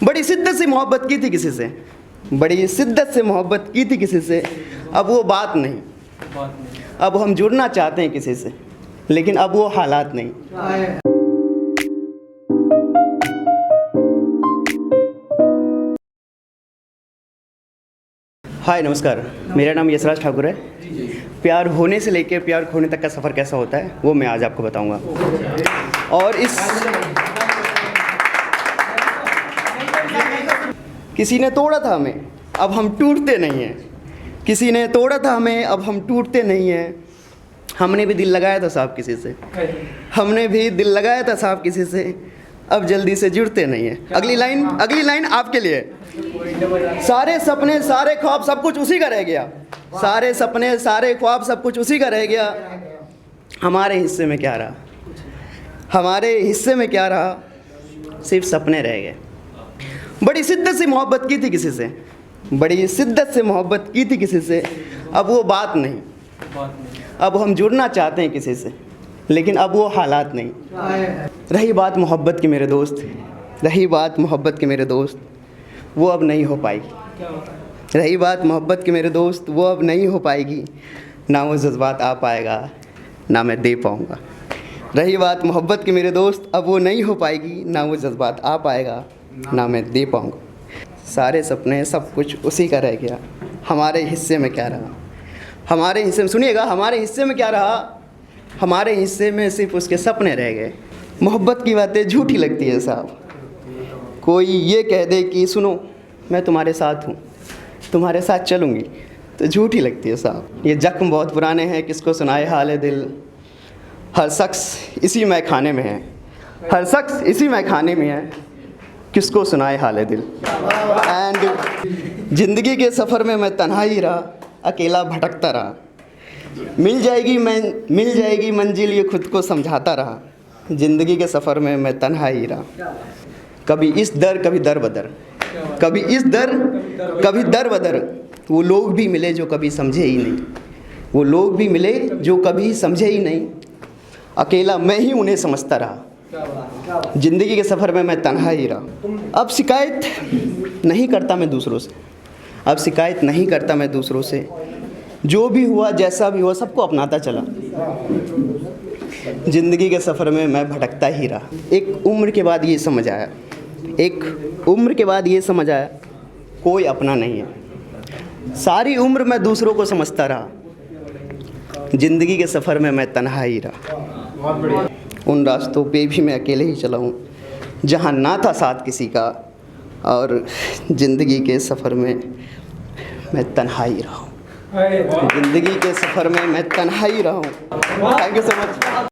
बड़ी शिद्दत से मोहब्बत की थी किसी से, बड़ी शिद्दत से मोहब्बत की थी किसी से, अब वो बात नहीं। अब हम जुड़ना चाहते हैं किसी से, लेकिन अब वो हालात नहीं। हाय नमस्कार, मेरा नाम यशराज ठाकुर है। प्यार होने से लेकर प्यार खोने तक का सफ़र कैसा होता है वो मैं आज आपको बताऊंगा। और इस किसी ने तोड़ा था हमें, अब हम टूटते नहीं हैं। किसी ने तोड़ा था हमें, अब हम टूटते नहीं हैं। हमने भी दिल लगाया था साहब किसी से, हमने भी दिल लगाया था साहब किसी से, अब जल्दी से जुड़ते नहीं हैं। अगली लाइन आपके लिए। सारे सपने सारे ख्वाब सब कुछ उसी का रह गया, सारे सपने सारे ख्वाब सब कुछ उसी का रह गया। हमारे हिस्से में क्या रहा, हमारे हिस्से में क्या रहा, सिर्फ सपने रह गए। बड़ी शिद्दत से मोहब्बत की थी किसी से, बड़ी शिद्दत से मोहब्बत की थी किसी से, अब वो बात नहीं। अब हम जुड़ना चाहते हैं किसी से, लेकिन अब वो हालात नहीं। रही बात मोहब्बत की मेरे दोस्त, रही बात मोहब्बत की मेरे दोस्त, वो अब नहीं हो पाएगी। रही बात मोहब्बत की मेरे दोस्त, वो अब नहीं हो पाएगी। ना वो जज्बात आ पाएगा, ना मैं दे पाऊँगा। रही बात मोहब्बत की मेरे दोस्त, अब वो नहीं हो पाएगी। ना वो जज्बात आ पाएगा, ना मैं दे पाऊँगा। सारे सपने सब कुछ उसी का रह गया। हमारे हिस्से में क्या रहा, हमारे हिस्से में, सुनिएगा, हमारे हिस्से में क्या रहा, हमारे हिस्से में सिर्फ उसके सपने रह गए। मोहब्बत की बातें झूठी लगती है साहब। कोई ये कह दे कि सुनो मैं तुम्हारे साथ हूँ, तुम्हारे साथ चलूँगी, तो झूठी लगती है साहब। ये जख्म बहुत पुराने हैं, किसको सुनाए हाल दिल। हर शख्स इसी मैखाने में है, हर शख्स इसी मैखाने में है, किसको सुनाए हाल दिल। एंड ज़िंदगी के सफ़र में मैं तन्हा ही रहा, अकेला भटकता रहा। मिल जाएगी मंजिल, ये खुद को समझाता रहा। ज़िंदगी के सफ़र में मैं तन्हा ही रहा। कभी इस दर कभी दर बदर, कभी इस दर कभी दर बदर। वो लोग भी मिले जो कभी समझे ही नहीं, वो लोग भी मिले जो कभी समझे ही नहीं। अकेला मैं ही उन्हें समझता रहा। ज़िंदगी के सफ़र में मैं तन्हा ही रहा। अब शिकायत नहीं करता मैं दूसरों से, अब शिकायत नहीं करता मैं दूसरों से। जो भी हुआ जैसा भी हुआ सबको अपनाता चला। ज़िंदगी के सफ़र में मैं भटकता ही रहा। एक उम्र के बाद ये समझ आया, एक उम्र के बाद ये समझ आया, कोई अपना नहीं है। सारी उम्र मैं दूसरों को समझता रहा। ज़िंदगी के सफ़र में मैं तन्हा ही रहा। उन रास्तों पे भी मैं अकेले ही चला हूँ जहाँ ना था साथ किसी का, और ज़िंदगी के सफ़र में मैं तन्हा ही रहा हूँ। ज़िंदगी के सफ़र में मैं तन्हा ही रहा हूँ। Thank you so much.